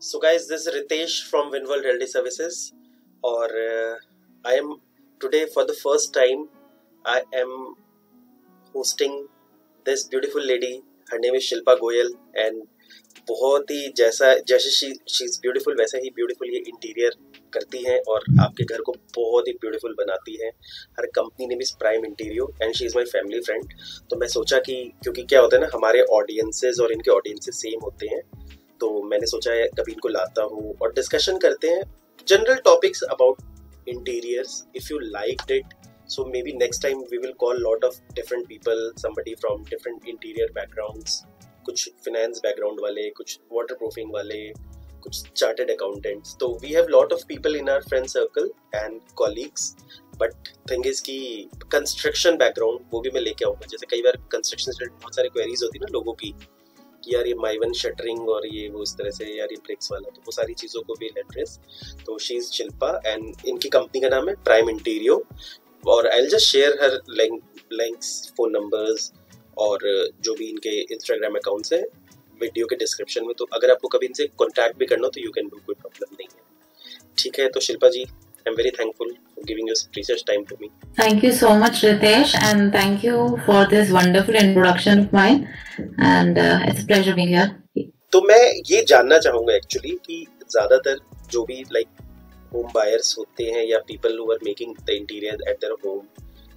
So guys, this is Ritesh from Winworld Realty Services और I am today for the first time I am hosting this beautiful lady. Her name is Shilpa Goyal and बहुत ही जैसे she is beautiful वैसे ही beautiful ये interior करती हैं और आपके घर को बहुत ही ब्यूटीफुल बनाती हैं. Her company name is Prime Interior and she is my family friend. तो मैं सोचा कि क्योंकि क्या होता है ना, हमारे ऑडियंसेस और इनके ऑडियंसेस सेम होते हैं, तो मैंने सोचा है कभी इनको लाता हूँ और डिस्कशन करते हैं general topics about interiors. If you liked it, so maybe next time we will call lot of different people, somebody from different interior backgrounds, कुछ finance background वाले, कुछ waterproofing वाले, कुछ chartered accountants. तो we have lot of people in our friend circle and colleagues, but thing is कि construction background वो भी मैं लेके आऊँगा. जैसे कई बार construction से बहुत सारी queries होती है ना लोगों की कि यार ये माइवन शटरिंग और ये वो इस तरह से, यार ये ब्रिक्स वाला, तो वो सारी चीज़ों को भी एड्रेस. तो शी इज शिल्पा एंड इनकी कंपनी का नाम है प्राइम इंटीरियर और I will just share her links, phone numbers और जो भी इनके इंस्टाग्राम अकाउंट्स है वीडियो के डिस्क्रिप्शन में. तो अगर आपको कभी इनसे कॉन्टैक्ट भी करना हो तो यू कैन डू, कोई प्रॉब्लम नहीं है. ठीक है, तो Shilpa ji, I am very thankful for giving your precious time to me. Thank you so much, Ritesh, and thank you for this wonderful introduction of mine. And it's a pleasure being here. तो मैं ये जानना चाहूँगा actually कि ज़्यादातर जो भी like home buyers होते हैं या people who are making the interior at their home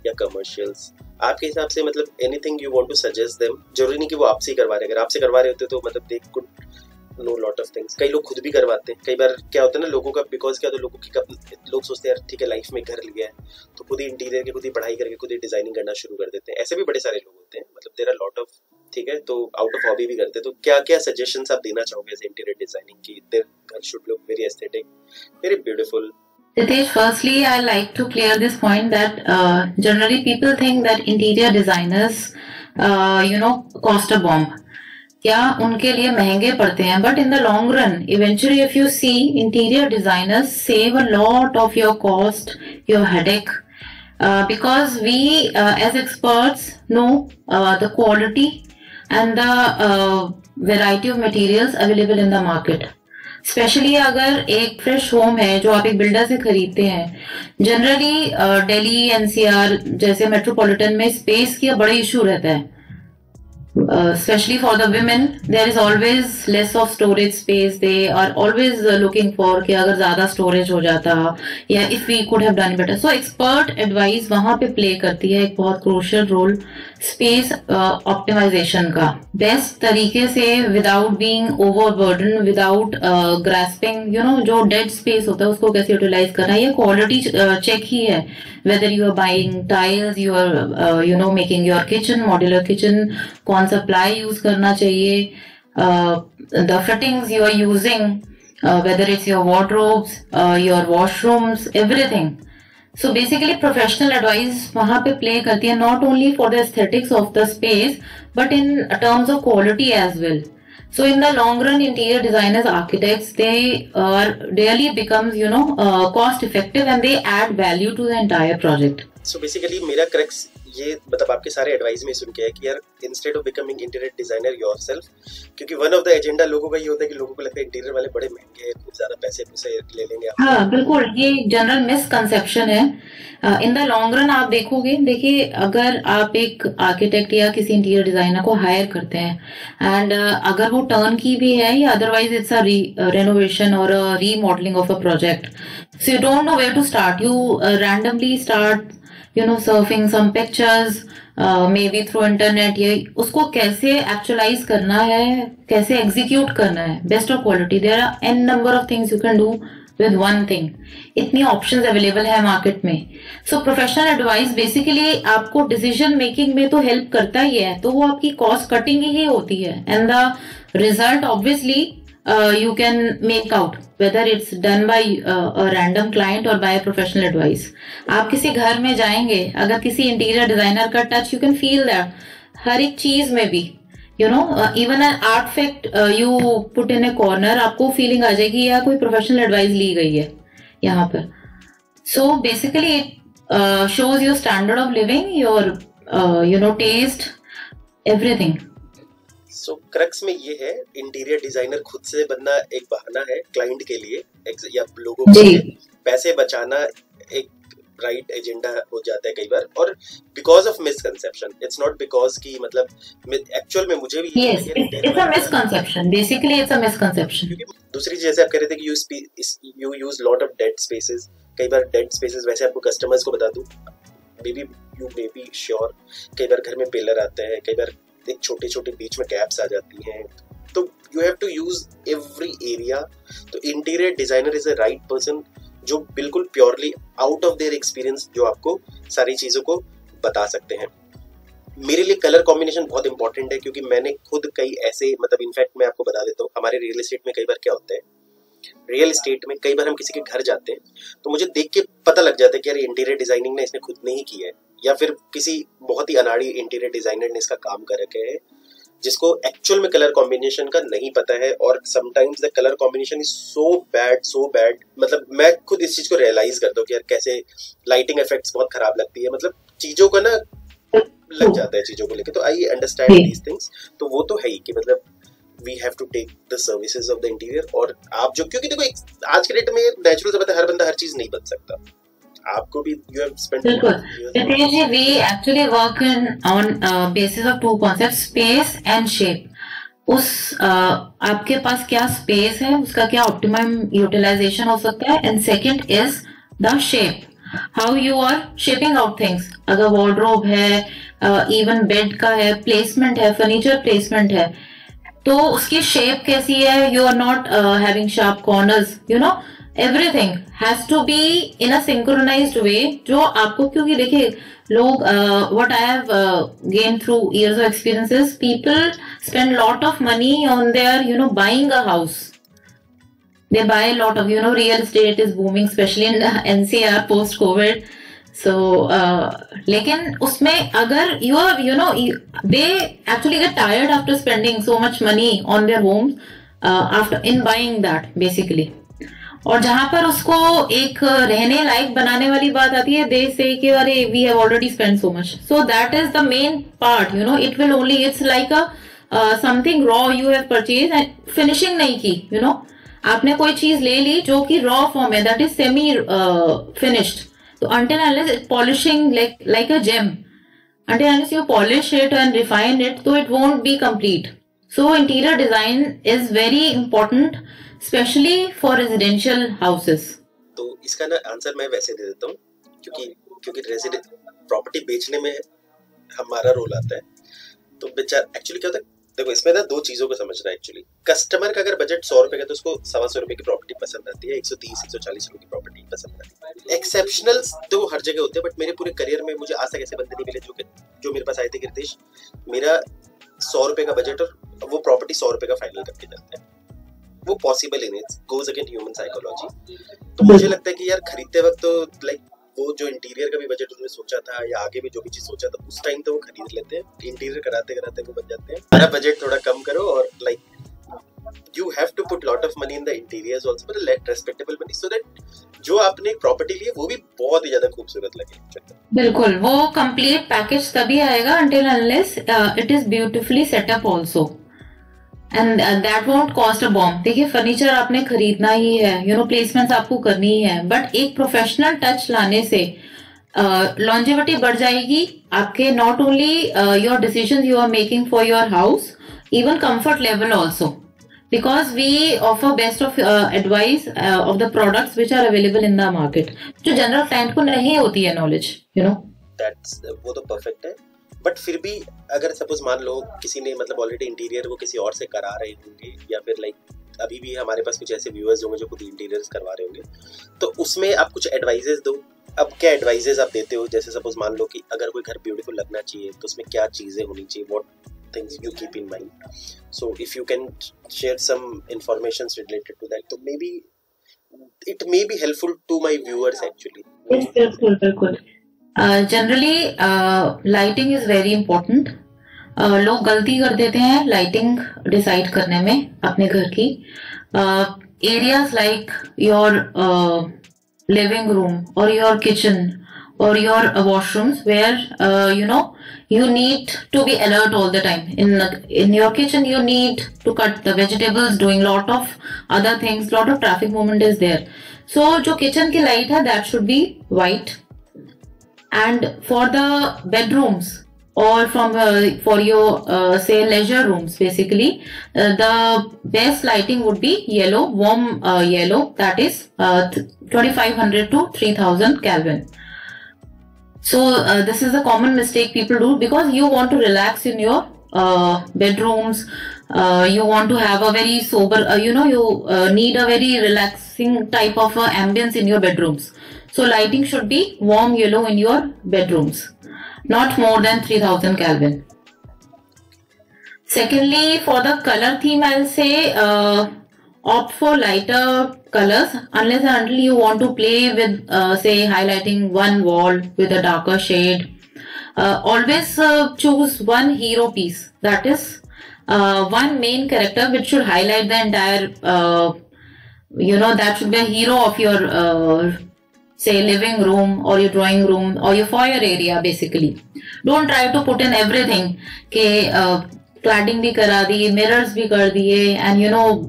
या कमर्शियल्स, आपके हिसाब से मतलब anything you want to suggest them. जरूरी नहीं कि वो आपसे ही करवा रहे, अगर आपसे करवा रहे होते तो मतलब they could know lot of things. कई लोग खुद भी करवाते हैं. कई बार क्या होता है ना लोगों का, बिकॉज क्या होता है लोगों की लोग सोचते हैं यार ठीक है लाइफ में घर लिया है तो खुद ही इंटीरियर की खुद ही पढ़ाई करके खुद ही डिजाइनिंग करना शुरू कर देते हैं. ऐसे भी बड़े सारे लोग होते हैं, मतलब देयर आर लॉट ऑफ, ठीक है, तो आउट ऑफ हॉबी भी करते हैं. तो क्या क्या सजेशंस आप देना चाहोगे एज इंटीरियर डिजाइनिंग की देयर घर should look very aesthetic, very beautiful? Ritesh, firstly, I like to clear this point that generally people think that interior designers, cost a bomb. क्या उनके लिए महंगे पड़ते हैं, but in the long run, eventually if you see, interior designers save a lot of your cost, your headache, because we as experts know the quality and the variety of materials available in the market. Specially अगर एक fresh home है जो आप एक builder से खरीदते हैं, generally Delhi NCR जैसे मेट्रोपॉलिटन में स्पेस की बड़ा इशू रहता है. Especially for the women, there is always less of storage space. They are always looking for कि अगर ज़्यादा storage हो जाता या if we could have done better. So expert advice वहाँ पे play करती है एक बहुत crucial role space optimization का. Best तरीके से without being overburdened, without grasping, जो dead space होता है उसको कैसे utilize करना, ये quality check ही है. Whether you are buying tiles, you are making your kitchen, modular kitchen, कौन सा ply use करना चाहिए, the fittings you are using, whether it's your wardrobes, your washrooms, everything. So basically professional advice वहाँ पे play करती है, not only for the aesthetics of the space but in terms of quality as well. So in the long run, interior designers, architects, they really becomes cost effective and they add value to the entire project. So basically मेरा crux ये मतलब आपके सारे advice में सुन के है कि यार instead of becoming interior designer yourself, क्योंकि वन ऑफ द एजेंडा लोगों का ये होता है कि लोगों को लगता है इंटीरियर वाले बड़े महंगे हैं, खूब ज्यादा पैसे ले लेंगे. हाँ बिल्कुल, ये जनरल मिसकंसेप्शन है. इन द लॉन्ग रन आप देखिए अगर आप एक आर्किटेक्ट या किसी इंटीरियर डिजाइनर को हायर करते हैं एंड अगर वो टर्न की भी है या अदरवाइज इट्स अ रेनोवेशन और remodelling of a project, so you don't know where to start. You randomly start surfing some pictures, maybe through internet. ये उसको कैसे actualize करना है, कैसे execute करना है, best of quality. There are n number of things you can do with one thing. इतनी options available है market में. So professional advice basically आपको decision making में तो help करता ही है, तो वो आपकी cost cutting ही होती है. And the result obviously you can make out whether it's done by a random client or by a professional advice. आप किसी घर में जाएंगे, अगर किसी इंटीरियर डिजाइनर का touch you can feel that हर एक चीज में भी, even an artifact you put in a corner, आपको फीलिंग आ जाएगी या कोई प्रोफेशनल एडवाइस ली गई है यहाँ पर. So basically it shows your standard of living, your taste, everything. So crux में ये है, इंटीरियर डिजाइनर खुद से बनना एक बहाना है क्लाइंट के लिए या लोगों के लिए, पैसे बचाना एक राइट एजेंडा हो जाता है कई बार, और because of misconception, it's not because की मतलब एक्चुअल में मुझे भी it's a misconception, basically it's a misconception. दूसरी चीज जैसे आप कह रहे थे कि you use lot of dead spaces, कई बार डेड स्पेसेस वैसे आपको कस्टमर्स को बता दूं, यू मे बी श्योर, कई बार घर में पिलर आते हैं, कई बार एक छोटे छोटे बीच में गैप्स आ जाती हैं, तो you have to use every area. तो interior designer is a right person जो बिल्कुल purely out of their experience जो आपको सारी चीजों को बता सकते हैं। मेरे लिए कलर कॉम्बिनेशन बहुत इंपॉर्टेंट है, क्योंकि मैंने खुद कई ऐसे, मतलब इनफैक्ट मैं आपको बता देता हूँ, हमारे रियल एस्टेट में कई बार क्या होता है, रियल एस्टेट में कई बार हम किसी के घर जाते हैं तो मुझे देख के पता लग जाता है कि यार इंटीरियर डिजाइनिंग ने इसने खुद नहीं किया है, या फिर किसी बहुत ही अनाड़ी इंटीरियर डिजाइनर ने इसका काम कर रखे है जिसको एक्चुअल में कलर कॉम्बिनेशन का नहीं पता है। और sometimes the colour combination is so bad, मतलब मैं खुद इस चीज को रियलाइज करता हूँ कि यार कैसे लाइटिंग इफेक्ट्स बहुत खराब लगती है, मतलब चीजों का ना लग जाता है चीजों को लेकर। तो आई अंडरस्टैंड दीज थिंग्स, तो वो तो है ही कि मतलब we have to take the services of the interior. और आप जो, क्योंकि देखो आज के डेट में नेचुरल से पता है हर बंदा हर चीज नहीं बन सकता, आपको भी you have spent Ritesh ji, we actually work on basis of two concepts, space and shape. उस आपके पास क्या स्पेस है, उसका क्या ऑप्टिमम यूटिलाइजेशन हो सकता है, and second is the shape, how you are shaping out things. अगर वार्डरोब है, इवन बेड का है, प्लेसमेंट है, फर्नीचर प्लेसमेंट है, तो उसकी शेप कैसी है, you are not having sharp corners, you know, everything has to be in a synchronized way, जो आपको, क्योंकि देखिए लोग what I have gained through years of experiences, people spend lot of money on their, you know, buying a house. They buy a lot of, you know, real estate is booming especially in NCR post COVID. So लेकिन उसमें अगर you know they actually get tired after spending so much money on their homes after in buying that basically. और जहां पर उसको एक रहने लायक बनाने वाली बात आती है, दे से कि अरे we have already spend so much, so that is the main part, you know, it will only, it's like a something raw you have purchase and finishing नहीं की, यू नो, आपने कोई चीज ले ली जो कि रॉ फॉर्म है, that is semi finished, तो until unless it's polishing like a gem, until unless you polish it and refine it, so it won't be complete. So interior design is very important, especially for residential houses. तो इसका ना answer मैं वैसे दे देता हूँ, क्योंकि resident property बेचने में हमारा रोल आता है। तो बेचार एक्चुअली क्या होता है, देखो इसमें ना दो चीजों को समझना है। एक्चुअली कस्टमर का अगर बजट 100 रुपए का तो उसको 125 रुपए की प्रॉपर्टी पसंद आती है, 130 140 रुपए की प्रॉपर्टी पसंद आती है। एक्सेप्शनल्स तो हर जगह होते हैं, बट मेरे पूरे करियर में मुझे आज तक ऐसे बंदे नहीं मिले जो मेरे पास आए थे कि रितेश मेरा 100 रुपए का बजट और वो प्रॉपर्टी 100 रुपए का फाइनल करके जाते हैं। वो पॉसिबल ही नहीं, गोज अगेंस्ट ह्यूमन साइकोलॉजी। तो मुझे लगता है कि यार खरीदते वक्त तो लाइक वो जो इंटीरियर का भी बजट उन्होंने सोचा था या आगे भी जो भी चीज सोचा था उस टाइम तो वो खरीद लेते हैं, इंटीरियर कराते कराते वो बन जाते हैं। हमारा बजट थोड़ा कम करो और like you have to put lot of money in the interiors also, but let respectable money so that जो आपने प्रॉपर्टी ली है वो भी बहुत ही ज्यादा खूबसूरत लगे। बिल्कुल, वो कंप्लीट पैकेज तभी आएगा until unless it is beautifully set up also. And that won't cost a bomb. देखिए फर्नीचर आपने खरीदना ही है, यू नो, प्लेसमेंट्स आपको करनी ही है, बट एक प्रोफेशनल टच लाने से लॉन्जेविटी बढ़ जाएगी आपके, not only your decisions you are making for your house, even comfort level also, because we offer best of advice of the products which are available in the market, जो general client को नहीं होती है knowledge, you know. That's वो तो perfect है, but फिर भी अगर सपोज मान लो किसी ने मतलब ऑलरेडी इंटीरियर को किसी और से करा रहे होंगे, या फिर लाइक अभी भी हमारे पास कुछ ऐसे व्यूअर्स होंगे जो खुद इंटीरियर्स करवा रहे होंगे, तो उसमें आप कुछ एडवाइजेस दो। अब क्या एडवाइजेस आप देते हो, जैसे सपोज मान लो कि अगर कोई घर ब्यूटीफुल लगना चाहिए तो उसमें क्या चीजें होनी चाहिए, what things you keep in mind, so if you can share some informations related to that, तो may be it may be helpful to my viewers actually. बिल्कुल। Generally lighting is very important. लोग गलती कर देते हैं lighting decide करने में अपने घर की। Areas like your living room और your kitchen or your washrooms where you need to be alert all the time. In your kitchen you need to cut the vegetables, doing lot of other things, lot of traffic movement is there. So जो kitchen की light है that should be white. And for the bedrooms or for your say leisure rooms, basically the best lighting would be yellow, warm yellow, that is 2500 to 3000 Kelvin. So this is a common mistake people do, because you want to relax in your bedrooms. You want to have a very sober, you need a very relaxing type of ambience in your bedrooms. So lighting should be warm yellow in your bedrooms, not more than 3000 Kelvin. Secondly, for the color theme, I'll say opt for lighter colors unless and until you want to play with say highlighting one wall with a darker shade. Always choose one hero piece, that is one main character which should highlight the entire that should be a hero of your say living room or your drawing room or your foyer area. Basically don't try to put in everything के cladding भी करा दी, mirrors भी कर दिए, and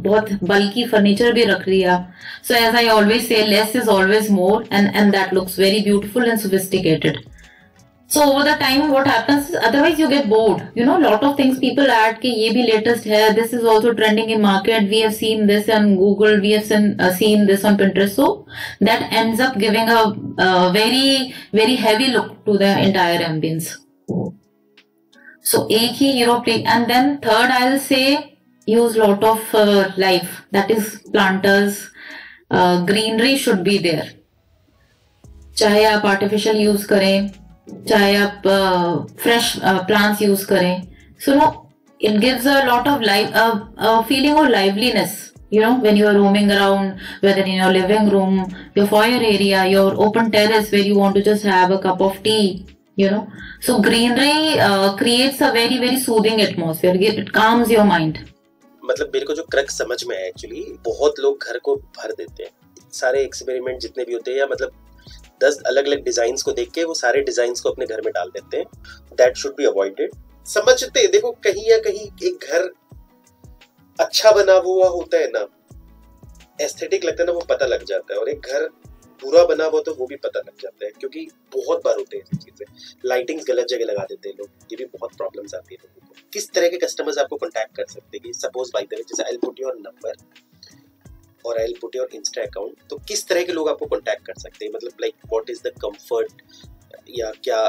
बहुत bulky furniture भी रख लिया. So as I always say, less is always more, and that looks very beautiful and sophisticated. So over the time what happens is, otherwise you get bored. Lot of things people add कि ये भी latest है, this is also trending in market, we have seen this on Google, we have seen this on Pinterest. So that ends up giving a very very heavy look to the entire ambience. So एक ही hero play. And then third, I'll say use lot of life, that is planters, greenery should be there. चाहे आप artificial use करें, चाहे आप fresh plants use करें. So it gives a lot of life, a feeling of liveliness. When you are roaming around, whether in your living room, your foyer area, your open terrace where you want to just have a cup of tea. So greenery creates a very very soothing atmosphere. It calms your mind. मतलब मेरे को जो crux समझ में है actually, बहुत लोग घर को भर देते हैं सारे एक्सपेरिमेंट जितने भी होते हैं, या मतलब 10 अलग अलग डिजाइन्स को देख के वो सारे डिजाइन्स को अपने घर में डाल देते हैं. That should be avoided. समझते देखो, कहीं या कहीं एक घर अच्छा बना हुआ होता है ना, एस्थेटिक लगता है ना, वो पता लग जाता है. और एक घर बुरा बना हुआ तो वो भी पता लग जाता है, क्योंकि बहुत बार होते हैं ऐसी चीजें. लाइटिंग्स गलत जगह लगा देते हैं लोग, ये भी बहुत प्रॉब्लम्स आती है लोगों को. किस तरह के कस्टमर्स आपको कांटेक्ट कर सकते हैं? सपोज बाय द वे, जैसे I will put your number और I will put your insta account, तो किस तरह के लोग आपको कांटेक्ट कर सकते हैं? मतलब like what is the comfort, या क्या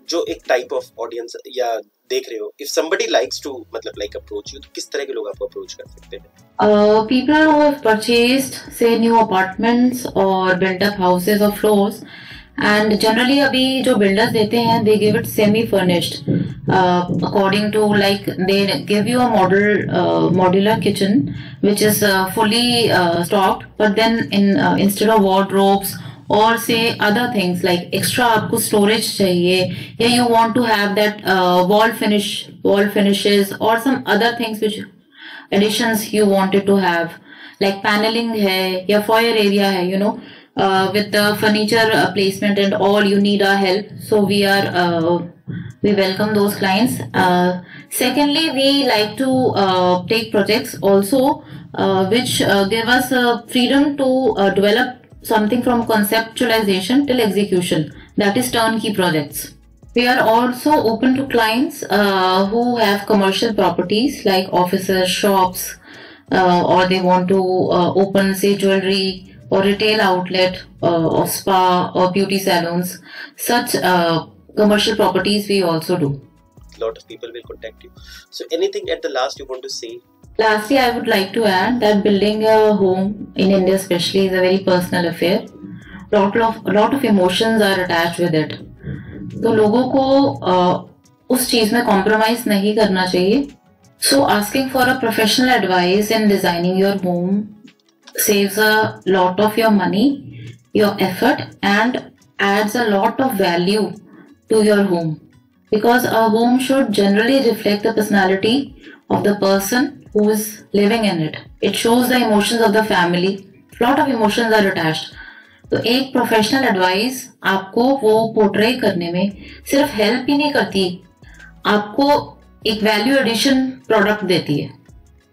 जो एक टाइप ऑफ ऑडियंस या देख रहे हो, इफ समबडी लाइक्स टू मतलब लाइक अप्रोच यू, तो किस तरह के लोग आपको अप्रोच कर सकते हैं? People who have purchased say new apartments or built up houses or floors, and generally अभी जो builders देते हैं they give it semi furnished according to, like they give you a modular kitchen which is fully stocked, but then instead of wardrobes or say other things like extra आपको storage चाहिए, या you want to have that wall finishes or some other things which additions you wanted to have, like paneling है या foyer area है, with the furniture placement and all, you need our help. So we welcome those clients. Secondly, we like to take projects also which give us freedom to develop something from conceptualization till execution, that is turnkey projects. We are also open to clients who have commercial properties like offices, shops, or they want to open say jewelry or retail outlet or spa or beauty salons. Such commercial properties we also do. A lot of people will contact you. So anything at the last you want to say? Lastly, I would like to add that building a home in India especially is a very personal affair. A lot of emotions are attached with it. तो लोगों को उस चीज में compromise नहीं करना चाहिए. So asking for a professional advice in designing your home saves a lot of your money, your effort, and adds a lot of value to your home, because a home should generally reflect the personality of the person who is living in it. It shows the emotions of the family. A lot of emotions are attached. तो एक professional advice आपको वो portray करने में सिर्फ help ही नहीं करती, आपको एक वैल्यू एडिशन प्रोडक्ट देती है।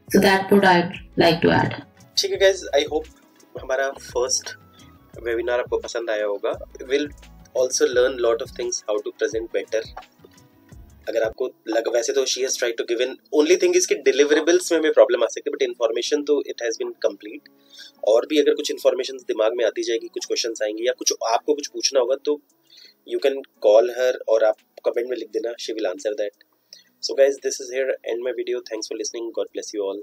So that would I like to add. ठीक है गाइज, आई होप हमारा फर्स्ट वेबिनार आपको पसंद आया होगा। Will also learn lot of things how to present better. अगर आपको लगा, वैसे तो she has tried to given, only thing इसके डिलीवरेबल्स में हमें प्रॉब्लम आ सकती है, बट इन्फॉर्मेशन तो इट हैज बीन कंप्लीट। और भी अगर कुछ इन्फॉर्मेशन दिमाग में आती जाएगी, कुछ क्वेश्चंस आएंगे या कुछ आपको कुछ पूछना होगा, तो यू कैन कॉल हर और आप कमेंट में लिख देना, she will answer that. So guys, this is here and my video. Thanks for listening, God bless you all.